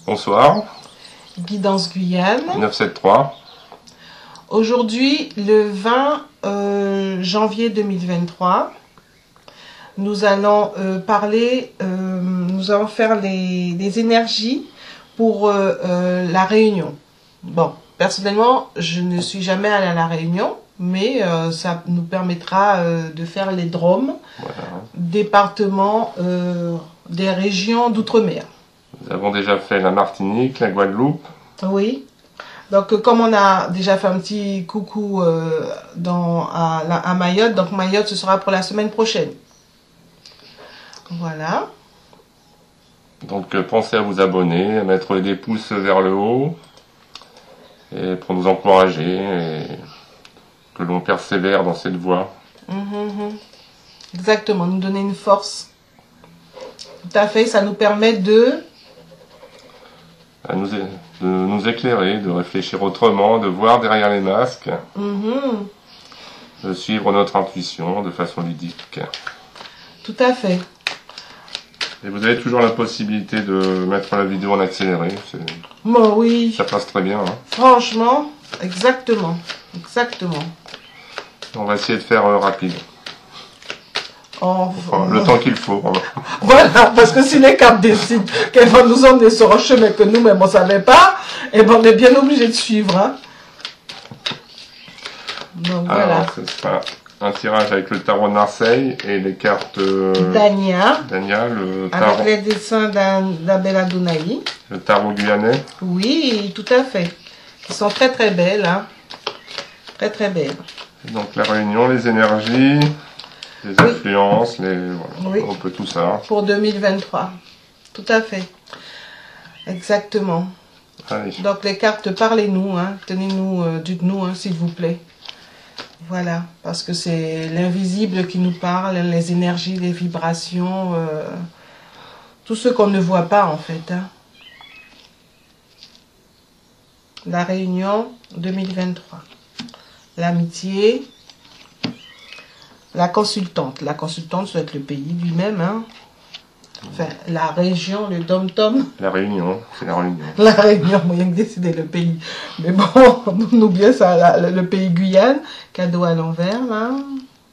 Bonsoir. Guidance Guyane. 973. Aujourd'hui, le 20 janvier 2023, nous allons nous allons faire les énergies pour la Réunion. Bon, personnellement, je ne suis jamais allée à la Réunion, mais ça nous permettra de faire les DROM, Voilà. départements des régions d'outre-mer. Nous avons déjà fait la Martinique, la Guadeloupe. Oui. Donc, comme on a déjà fait un petit coucou à Mayotte, donc Mayotte, ce sera pour la semaine prochaine. Voilà. Donc, pensez à vous abonner, à mettre des pouces vers le haut, et pour nous encourager, et que l'on persévère dans cette voie. Exactement, nous donner une force. Tout à fait, ça nous permet de nous éclairer, de réfléchir autrement, de voir derrière les masques, de suivre notre intuition de façon ludique. Tout à fait. Et vous avez toujours la possibilité de mettre la vidéo en accéléré. Bon, oui. Ça passe très bien. Hein. Franchement, exactement. Exactement. On va essayer de faire rapide. Enfin, le temps qu'il faut. Voilà, parce que si les cartes décident qu'elles vont nous emmener sur un chemin que nous-mêmes on ne savait pas, et ben on est bien obligé de suivre. Hein. Donc voilà. Alors, ce sera un tirage avec le tarot de Marseille et les cartes Dania, le tarot, avec les dessins d'Abel Adonai. le tarot guyanais. Oui, tout à fait. Ils sont très très belles. Hein. Très très belles. Et donc la réunion, les énergies, les influences, voilà, un peu tout ça. Pour 2023. Tout à fait. Exactement. Allez. Donc les cartes, parlez-nous, hein. Tenez-nous, dites-nous, hein, s'il vous plaît. Voilà, parce que c'est l'invisible qui nous parle, les énergies, les vibrations, tout ce qu'on ne voit pas en fait. Hein. La Réunion 2023. L'amitié. La consultante. La consultante, ça doit être le pays lui-même. Hein. Enfin, la région, le dom-tom. La Réunion, c'est la Réunion. La Réunion, moyen de décider le pays. Mais bon, on oublie ça, le pays Guyane. Cadeau à l'envers, là.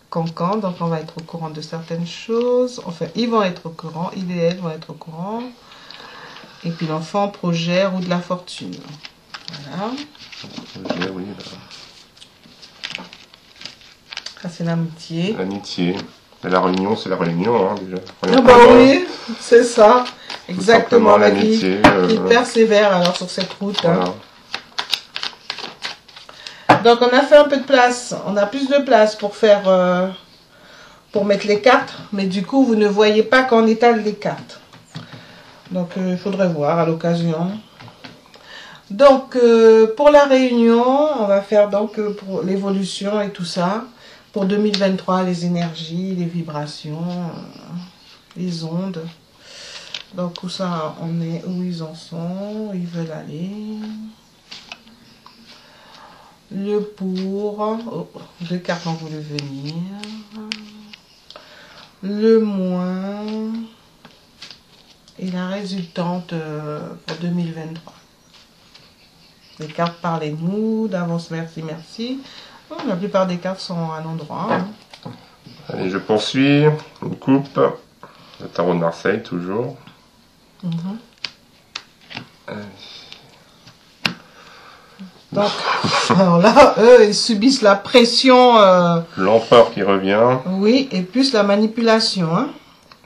Cancan, donc on va être au courant de certaines choses. Enfin, ils vont être au courant, ils et elles vont être au courant. Et puis l'enfant, projet, roue de la fortune. Voilà. Projet, oui. Ça, c'est l'amitié. L'amitié. Et la Réunion, c'est la Réunion, hein, déjà. Ah bah oui, c'est ça. Exactement, l'amitié. Qui persévère alors sur cette route. Voilà. Hein. Donc on a fait un peu de place. On a plus de place pour faire, pour mettre les cartes. Mais du coup, vous ne voyez pas quand on étale les cartes. Donc il faudrait voir à l'occasion. Donc pour la réunion, on va faire donc pour l'évolution et tout ça. Pour 2023, les énergies, les vibrations, les ondes. Donc, où ça on est, où ils en sont, où ils veulent aller. Le pour, oh, 2 cartes ont voulu venir. Le moins. Et la résultante pour 2023. Les cartes, parlez-nous, d'avance, merci, merci. Oh, la plupart des cartes sont à l'endroit. Hein. Allez, je poursuis. Une coupe. Le tarot de Marseille, toujours. Donc, alors là, eux, ils subissent la pression. L'empereur qui revient. Oui, et plus la manipulation. Hein.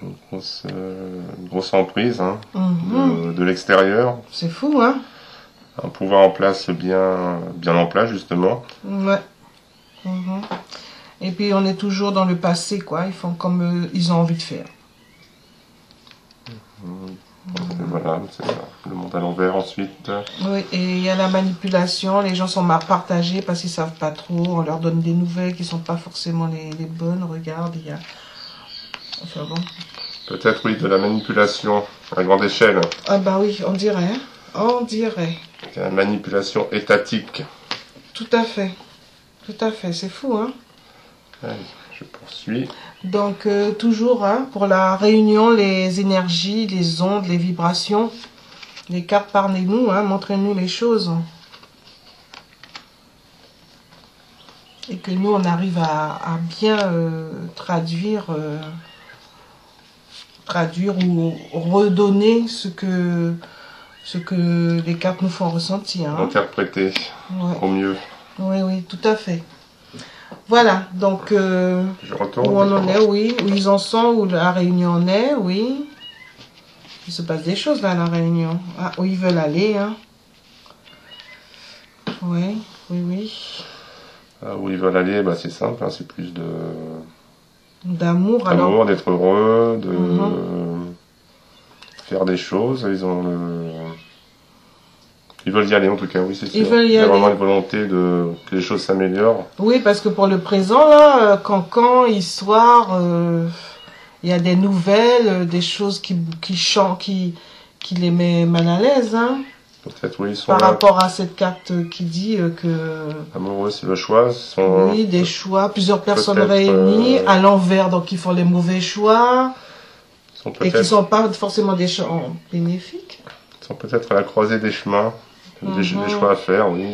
Une grosse emprise hein, de l'extérieur. C'est fou, hein. Un pouvoir en place bien en place, justement. Ouais. Et puis, on est toujours dans le passé, quoi. Ils font comme ils ont envie de faire. Voilà, c'est ça. Le monde à l'envers ensuite. Oui, et il y a la manipulation. Les gens sont mal partagés parce qu'ils ne savent pas trop. On leur donne des nouvelles qui ne sont pas forcément les bonnes. Regarde, il y a... Enfin bon. Peut-être, oui, de la manipulation à grande échelle. Ah bah oui, on dirait. Hein. On dirait. La manipulation étatique. Tout à fait. Tout à fait. C'est fou, hein. Allez, je poursuis. Donc, toujours, hein, pour la réunion, les énergies, les ondes, les vibrations, Les cartes, parlez-nous, hein, montrez-nous les choses. Et que nous, on arrive à bien traduire ou redonner ce que les cartes nous font ressentir. Hein. Interpréter au mieux. Oui, oui, tout à fait. Voilà, donc je retourne, où on en est, oui, où ils en sont, où la réunion en est, oui. Il se passe des choses là, à la réunion. Ah, où ils veulent aller, hein. Oui, oui, oui. Ah, où ils veulent aller, bah, c'est simple, hein, c'est plus de... D'amour, alors. D'amour, d'être heureux, de faire des choses. Ils ont Ils veulent y aller en tout cas, oui, c'est sûr. Il y a vraiment une volonté que les choses s'améliorent. Oui, parce que pour le présent, là, cancan, histoire, il y a des nouvelles, des choses qui chantent, qui les met mal à l'aise, hein. Peut-être, oui, ils sont par rapport à cette carte qui dit que... Amoureux, c'est le choix. Oui, des choix, plusieurs personnes réunies, à l'envers, donc ils font les mauvais choix, et qui ne sont pas forcément des choix bénéfiques. Ils sont peut-être à la croisée des chemins. Des choix à faire, oui.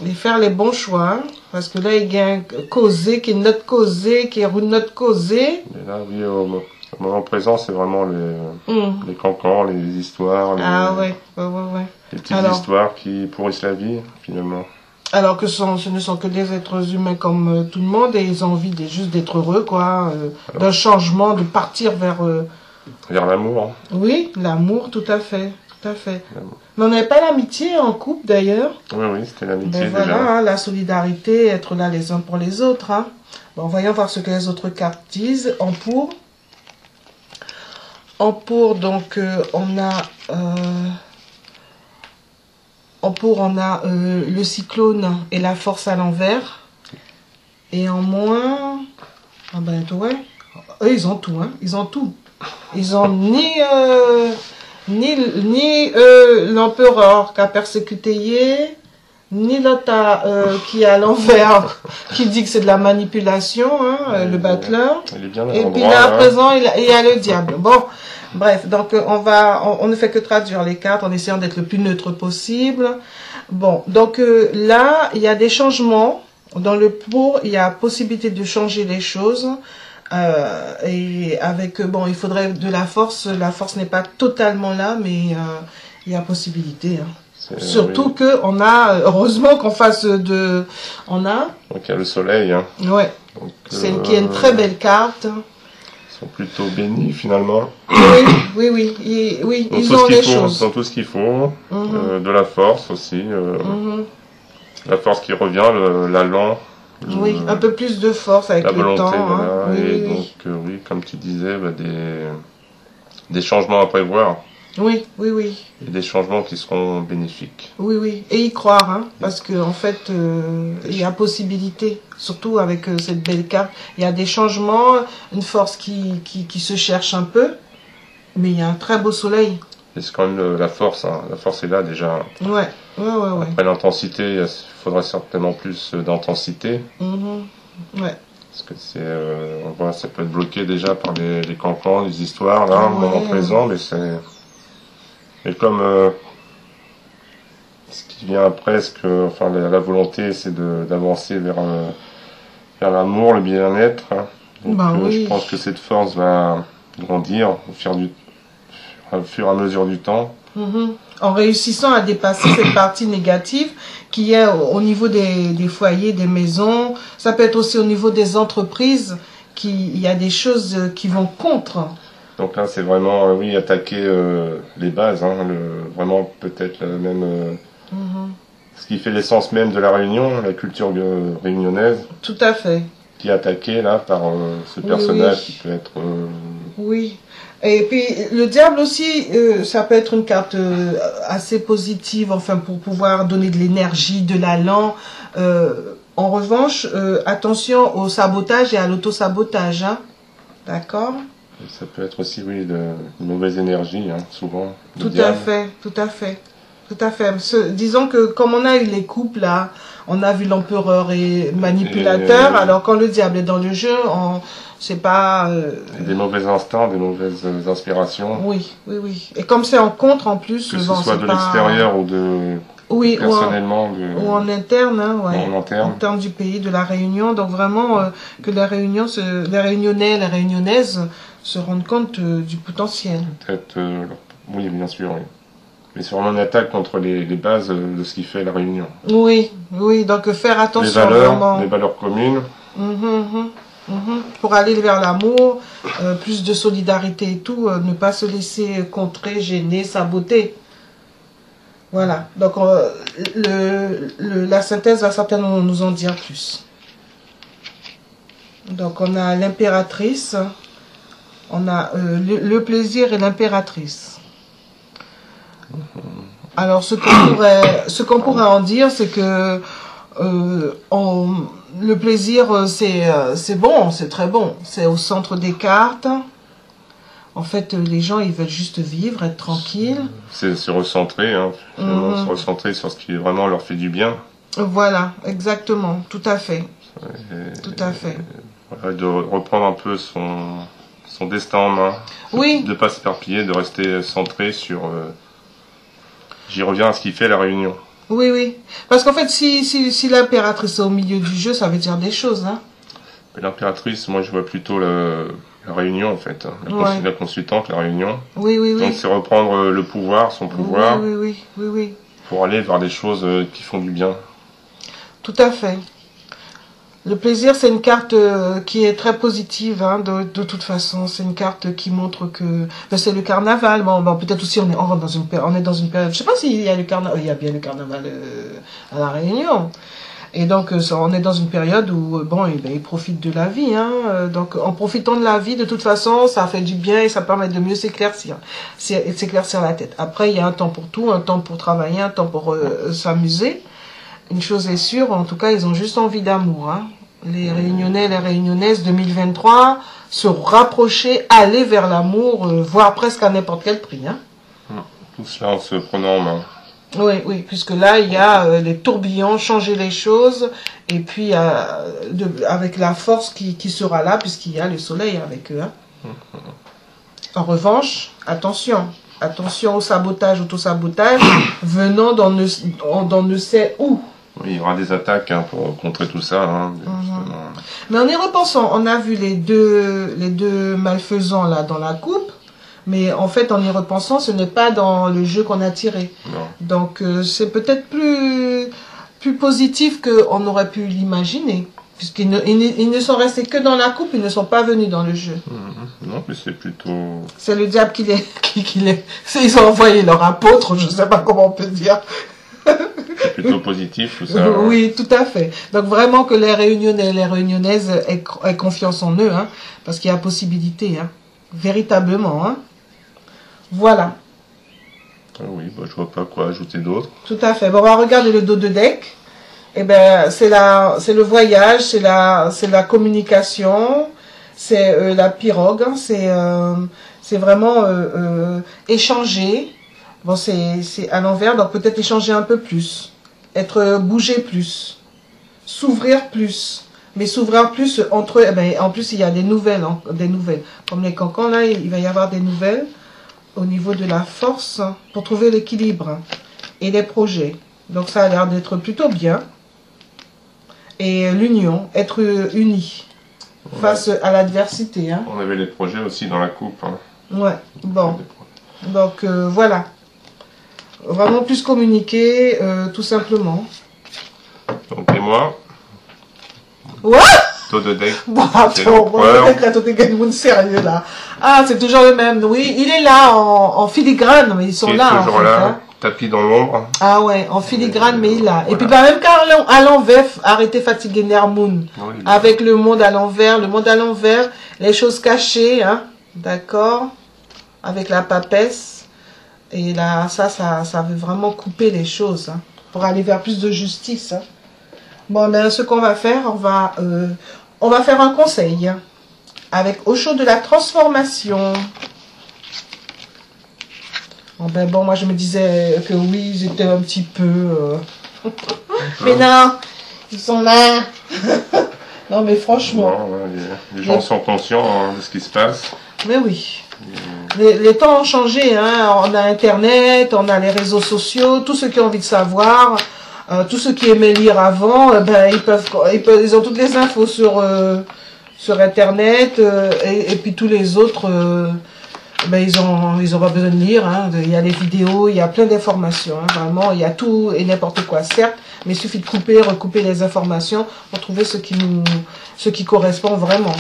Et faire les bons choix, hein, parce que là, il y a un causé, qui est notre causé, qui est une notre causé. Et là, oui, au moment présent, c'est vraiment les cancans, les histoires. Ouais. Les petites histoires qui pourrissent la vie, finalement. Alors que ce ne sont que des êtres humains comme tout le monde, et ils ont envie juste d'être heureux, quoi, d'un changement, de partir vers... Vers l'amour. Oui, l'amour, tout à fait. Tout à fait. Mais on n'avait pas l'amitié en couple d'ailleurs. Oui, c'était l'amitié déjà. Voilà, hein, la solidarité, être là les uns pour les autres. Hein. Bon, voyons voir ce que les autres cartes disent. En pour. En pour, donc, on a... en pour, on a le cyclone et la force à l'envers. Et en moins... Ah ben, ouais. Eux, ils ont tout, hein. Ils ont tout. Ils ont ni l'empereur qui a persécuté, ni l'autre qui est à l'envers, qui dit que c'est de la manipulation, hein, le battleur. Il est bien et puis là, à présent, il y a le diable. Bon, bref, donc on ne fait que traduire les cartes en essayant d'être le plus neutre possible. Bon, donc là, il y a des changements. Dans le pour, il y a possibilité de changer les choses. Et avec, bon, il faudrait de la force n'est pas totalement là, mais il y a possibilité. Hein. Surtout que on a, heureusement qu'on fasse on a... Donc il y a le soleil. Hein. Ouais, c'est une très belle carte. Ils sont plutôt bénis finalement. Oui, ils ont des choses. Ils ont tout ce qu'il faut, de la force aussi, la force qui revient, l'allant. Oui, un peu plus de force avec le temps. Voilà. Hein. Et donc, oui, comme tu disais, bah, des changements à prévoir. Oui. Et des changements qui seront bénéfiques. Oui. Et y croire, hein, parce qu'en fait, il y a possibilité, surtout avec cette belle carte. Il y a des changements, une force qui se cherche un peu, mais il y a un très beau soleil. Et c'est quand même la force, hein. La force est là déjà. Ouais. Après l'intensité, il faudra certainement plus d'intensité. Ouais. Parce que on voit, ça peut être bloqué déjà par les cancans, les histoires, là, au moment présent, mais c'est... Et comme ce qui vient après, enfin, la volonté, c'est d'avancer vers l'amour, le bien-être. Hein. Donc, je pense que cette force va grandir au fur et à mesure du temps. En réussissant à dépasser cette partie négative qui est au niveau des foyers, des maisons. Ça peut être aussi au niveau des entreprises. Il y a des choses qui vont contre. Donc là, c'est vraiment, oui, attaquer les bases. Hein, vraiment, peut-être même... ce qui fait l'essence même de la Réunion, la culture réunionnaise. Tout à fait. Qui est attaquée là par ce personnage qui peut être... Oui. Et puis le diable aussi, ça peut être une carte assez positive, enfin pour pouvoir donner de l'énergie, de l'allant. En revanche, attention au sabotage et à l'auto-sabotage. Hein. D'accord ? Ça peut être aussi, oui, une mauvaise énergie, hein, souvent. Tout à fait. Tout à fait. Disons que comme on a eu les couples là, on a vu l'empereur et manipulateur, alors quand le diable est dans le jeu, c'est pas... des mauvais instincts, des mauvaises inspirations. Oui, oui, oui. Et comme c'est en contre en plus... Que ce soit de l'extérieur ou de... Oui, personnellement. Ou en interne, hein, ouais. En interne du pays, de la Réunion. Donc vraiment, que la Réunion, les Réunionnais, les Réunionnaises se rendent compte du potentiel. Peut-être, oui, bien sûr, oui. Mais c'est vraiment une attaque contre les bases de ce qui fait la Réunion. Oui, oui, donc faire attention. Les valeurs communes. Pour aller vers l'amour, plus de solidarité et tout, ne pas se laisser contrer, gêner, saboter. Voilà, donc la synthèse va certainement nous en dire plus. Donc on a l'impératrice, on a le plaisir et l'impératrice. Alors ce qu'on pourrait en dire, c'est que le plaisir c'est bon, c'est très bon, c'est au centre des cartes. En fait, les gens, ils veulent juste vivre, être tranquilles. C'est se recentrer, hein, se recentrer sur ce qui vraiment leur fait du bien. Voilà, exactement, tout à fait. Tout à fait. Voilà, de reprendre un peu son destin en main. Oui. De ne pas s'éparpiller, de rester centré sur... J'y reviens à ce qui fait la Réunion. Oui, oui. Parce qu'en fait, si l'impératrice est au milieu du jeu, ça veut dire des choses, hein. L'impératrice, moi, je vois plutôt la Réunion, en fait. La consultante, la Réunion. Oui, oui, oui. Donc, c'est reprendre le pouvoir, son pouvoir. Oui. Pour aller vers des choses qui font du bien. Tout à fait. Le plaisir, c'est une carte qui est très positive, hein, de toute façon. C'est une carte qui montre que c'est le carnaval. Bon, peut-être aussi on est dans une période. Je sais pas s'il y a le carnaval. Il y a bien le carnaval à la Réunion. Et donc on est dans une période où ils profitent de la vie, hein. Donc en profitant de la vie, de toute façon, ça fait du bien et ça permet de mieux s'éclaircir la tête. Après, il y a un temps pour tout, un temps pour travailler, un temps pour s'amuser. Une chose est sûre, en tout cas, ils ont juste envie d'amour, hein. Les Réunionnais, les Réunionnaises 2023, se rapprocher, aller vers l'amour, voire presque à n'importe quel prix, hein. Tout cela en se prenant en main. Oui, puisque là, il y a les tourbillons, changer les choses, et puis avec la force qui sera là, puisqu'il y a le soleil avec eux, hein. En revanche, attention au sabotage, auto-sabotage, venant d'on ne sait où. Oui, il y aura des attaques, hein, pour contrer tout ça. Hein, Mais en y repensant, on a vu les deux malfaisants là dans la coupe. Mais en fait, en y repensant, ce n'est pas dans le jeu qu'on a tiré. Non. Donc, c'est peut-être plus positif qu'on aurait pu l'imaginer. Puisqu'ils ne sont restés que dans la coupe, ils ne sont pas venus dans le jeu. Non, mais c'est plutôt... C'est le diable qui les... Ils ont envoyé leur apôtre, je ne sais pas comment on peut dire. C'est plutôt positif, tout ça. Oui, tout à fait. Donc, vraiment que les Réunionnais et les Réunionnaises aient confiance en eux, hein, parce qu'il y a possibilité, hein, véritablement, hein. Voilà. Oui, je vois pas quoi ajouter d'autre. Tout à fait. Bon, on va regarder le dos de deck. Eh ben, c'est le voyage, c'est la communication, c'est la pirogue, hein, c'est vraiment échanger. Bon, c'est à l'envers, donc peut-être échanger un peu plus, bouger plus, s'ouvrir plus. Mais s'ouvrir plus entre eux, eh ben, en plus il y a des nouvelles. Comme les cancans là, il va y avoir des nouvelles au niveau de la force pour trouver l'équilibre et les projets. Donc ça a l'air d'être plutôt bien. Et l'union, être unis face à l'adversité. Hein. On avait les projets aussi dans la coupe. Hein. Ouais, bon. Donc voilà. Vraiment plus communiquer, tout simplement. Donc et moi. What? Taux de deck. Bon, attends, moi, sérieux là. Ah, c'est toujours le même. Oui, il est là en filigrane, mais ils sont là. Toujours là, hein. Tapis dans l'ombre. Ah ouais, en filigrane, mais il est là. Voilà. Et puis, même à l'envers, arrêtez fatiguer Nermoun. Oui, avec le monde à l'envers, les choses cachées, hein. D'accord? Avec la papesse. Et là, ça veut vraiment couper les choses, hein, pour aller vers plus de justice, hein. Bon, ben, ce qu'on va faire, on va faire un conseil avec Osho de la transformation. Ben bon, moi je me disais que oui, ils étaient un petit peu... Mais non, ils sont là. Non mais franchement... Non, les gens sont conscients de ce qui se passe. Mais oui. Les temps ont changé, hein. On a Internet, on a les réseaux sociaux, tous ceux qui ont envie de savoir, tous ceux qui aimaient lire avant, ben, ils ont toutes les infos sur Internet, et puis tous les autres, ben, ils ont pas besoin de lire, hein. Il y a les vidéos, il y a plein d'informations, hein. Vraiment, il y a tout et n'importe quoi, certes, mais il suffit de couper, recouper les informations pour trouver ce qui correspond vraiment.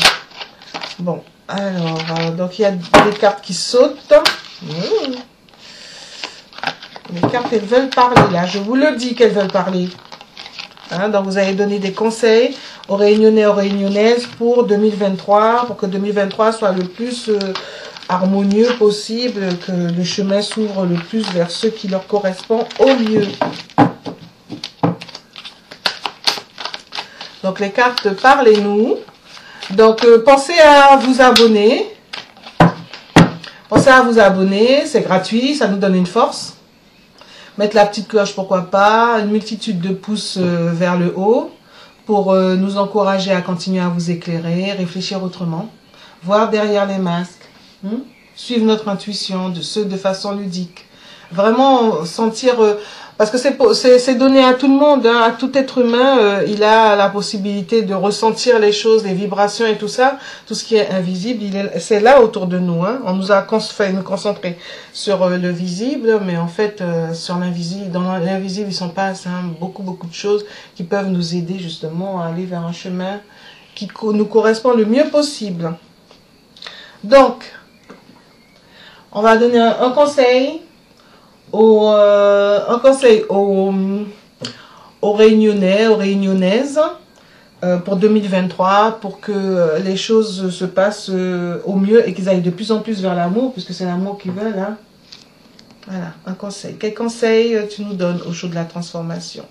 Bon. Alors, donc il y a des cartes qui sautent. Les cartes, elles veulent parler, là. Je vous le dis qu'elles veulent parler. Hein, donc, vous allez donner des conseils aux Réunionnais, aux Réunionnaises pour 2023, pour que 2023 soit le plus harmonieux possible, que le chemin s'ouvre le plus vers ce qui leur correspond au mieux. Donc, les cartes, parlez-nous. Donc, pensez à vous abonner. Pensez à vous abonner, c'est gratuit, ça nous donne une force. Mettre la petite cloche, pourquoi pas. Une multitude de pouces vers le haut pour nous encourager à continuer à vous éclairer, réfléchir autrement. Voir derrière les masques. Suivre notre intuition, de façon ludique. Vraiment sentir... parce que c'est donné à tout le monde, hein, à tout être humain, il a la possibilité de ressentir les choses, les vibrations et tout ça, tout ce qui est invisible, c'est là autour de nous. Hein. On nous a fait nous concentrer sur le visible, mais en fait, sur l'invisible, dans l'invisible, il s'en passe beaucoup de choses qui peuvent nous aider justement à aller vers un chemin qui nous correspond le mieux possible. Donc, on va donner un conseil. Un conseil aux Réunionnais, aux Réunionnaises pour 2023, pour que les choses se passent au mieux et qu'ils aillent de plus en plus vers l'amour, puisque c'est l'amour qu'ils veulent. Hein. Voilà, un conseil. Quel conseil tu nous donnes au jour de la transformation?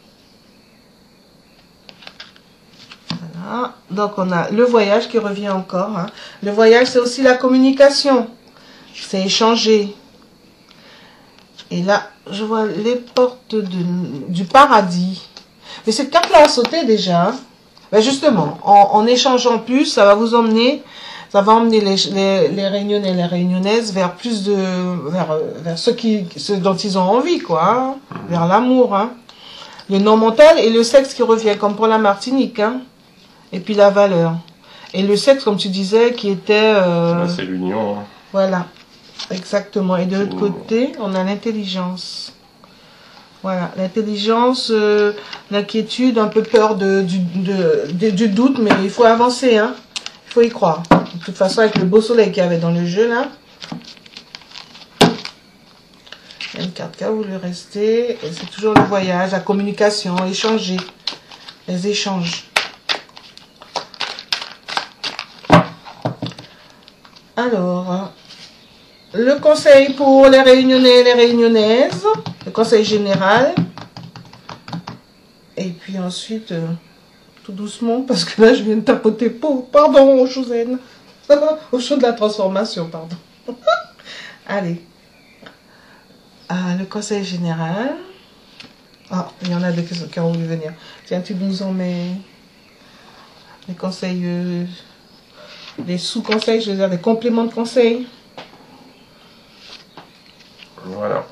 Voilà, donc on a le voyage qui revient encore. Hein. Le voyage, c'est aussi la communication, c'est échanger. Et là, je vois les portes du paradis. Mais cette carte-là a sauté déjà. Hein. Ben justement, en échangeant plus, ça va vous emmener, ça va emmener les Réunionnais et les Réunionnaises vers plus de, vers ce dont ils ont envie, quoi. Hein, vers l'amour, hein. Le non mental et le sexe qui revient, comme pour la Martinique, hein. Et puis la valeur. Et le sexe, comme tu disais, qui était... c'est l'union. Hein. Voilà. Exactement. Et de l'autre côté, on a l'intelligence. Voilà, l'intelligence, l'inquiétude, un peu peur du doute, mais il faut avancer, hein. Il faut y croire. De toute façon, avec le beau soleil qu'il y avait dans le jeu, là. Il y a une carte qui a voulu rester. Et c'est toujours le voyage, la communication, échanger. Les échanges. Alors... le conseil pour les Réunionnais et les Réunionnaises, le conseil général. Et puis ensuite, tout doucement, parce que là, je viens de tapoter. Pardon, aux Chouzène. Au show de la transformation, pardon. Allez. Le conseil général. Ah, il y en a deux qui ont voulu venir. Tiens, tu nous en mets les conseils, les sous-conseils, je veux dire, les compléments de conseils. Voilà.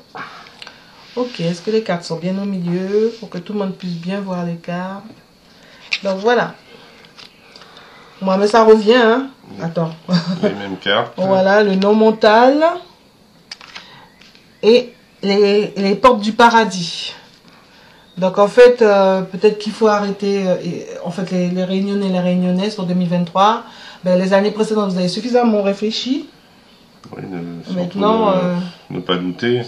Ok, est-ce que les cartes sont bien au milieu pour que tout le monde puisse bien voir les cartes? Donc voilà. Moi, mais ça revient, hein. Attends. Les mêmes cartes. Voilà, le non mental et les portes du paradis. Donc en fait, peut-être qu'il faut arrêter, en fait, les Réunionnais et les Réunionnaises pour 2023. Ben, les années précédentes, vous avez suffisamment réfléchi. Oui, maintenant, ne pas douter.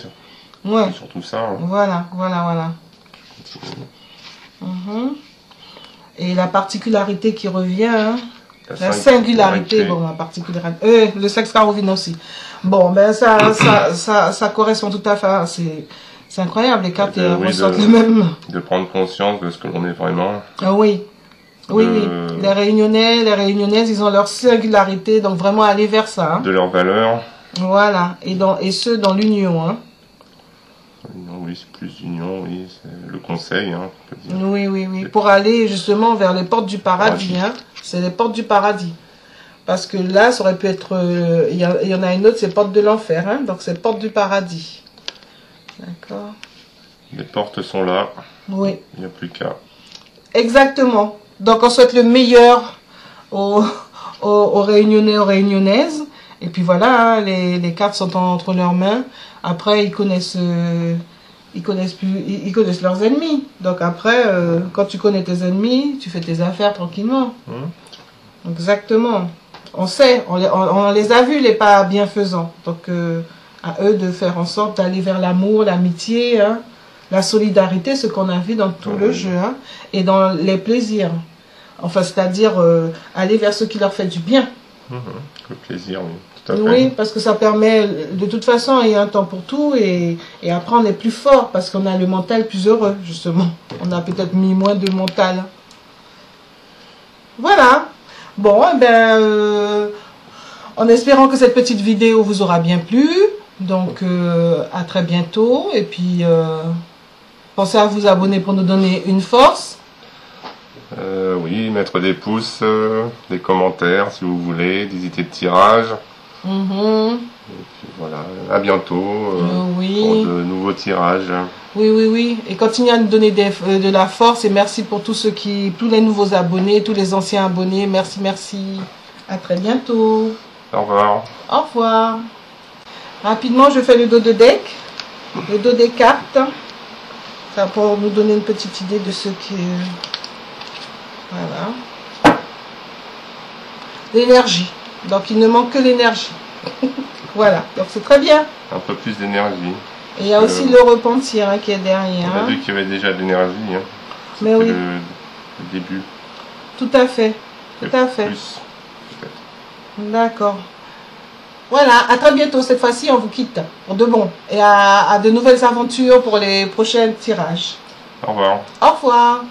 Ouais. C'est surtout ça. Hein. Voilà. Et la particularité qui revient, hein. La singularité, bon, la particularité. Le sexe carovine aussi. Bon, ben ça correspond tout à fait. C'est incroyable, les cartes ressortent les mêmes. De prendre conscience de ce que l'on est vraiment. Ah oui. Oui. Les Réunionnais, les Réunionnaises, ils ont leur singularité, donc vraiment aller vers ça. Hein. De leurs valeurs. Voilà. Et ce, dans l'union. Hein. Oui, c'est plus d'union, oui, c'est le conseil, hein, on peut dire. Oui, oui, oui. Pour aller justement vers les portes du paradis, hein. C'est les portes du paradis. Parce que là, ça aurait pu être... Il y en a une autre, c'est porte de l'enfer, hein. Donc c'est porte du paradis. D'accord. Les portes sont là. Oui. Il n'y a plus qu'à. Exactement. Donc on souhaite le meilleur aux Réunionnais, aux Réunionnaises. Et puis voilà, hein, les cartes sont entre leurs mains. Après, ils connaissent leurs ennemis. Donc après, quand tu connais tes ennemis, tu fais tes affaires tranquillement. Exactement. On sait, on les a vus, les pas bienfaisants. Donc à eux de faire en sorte d'aller vers l'amour, l'amitié, hein, la solidarité, ce qu'on a vu dans tout le jeu, hein, et dans les plaisirs. Enfin, c'est-à-dire aller vers ce qui leur fait du bien. Le plaisir, oui. Tout à fait. Oui, parce que ça permet, de toute façon, il y a un temps pour tout, et après on est plus fort, parce qu'on a le mental plus heureux, justement. On a peut-être mis moins de mental. Voilà. Bon, eh ben, en espérant que cette petite vidéo vous aura bien plu. Donc, à très bientôt. Et puis, pensez à vous abonner pour nous donner une force. Oui, mettre des pouces, des commentaires si vous voulez, des idées de tirage. Et puis voilà, à bientôt pour de nouveaux tirages. Oui, oui, oui. Et continuez à nous donner de la force. Et merci pour tous les nouveaux abonnés, tous les anciens abonnés. Merci, merci. À très bientôt. Au revoir. Au revoir. Rapidement, je fais le dos de deck. Le dos des cartes. Ça pour nous donner une petite idée de ce qui est... Voilà. L'énergie. Donc, il ne manque que l'énergie. Voilà. Donc, c'est très bien. Un peu plus d'énergie. Et il y a aussi le repentir, hein, qui est derrière. On a vu qu'il y avait déjà de l'énergie. Hein. Mais oui. Le début. Tout à fait. Tout à fait. D'accord. Voilà. À très bientôt. Cette fois-ci, on vous quitte pour de bon. Et à de nouvelles aventures pour les prochains tirages. Au revoir. Au revoir.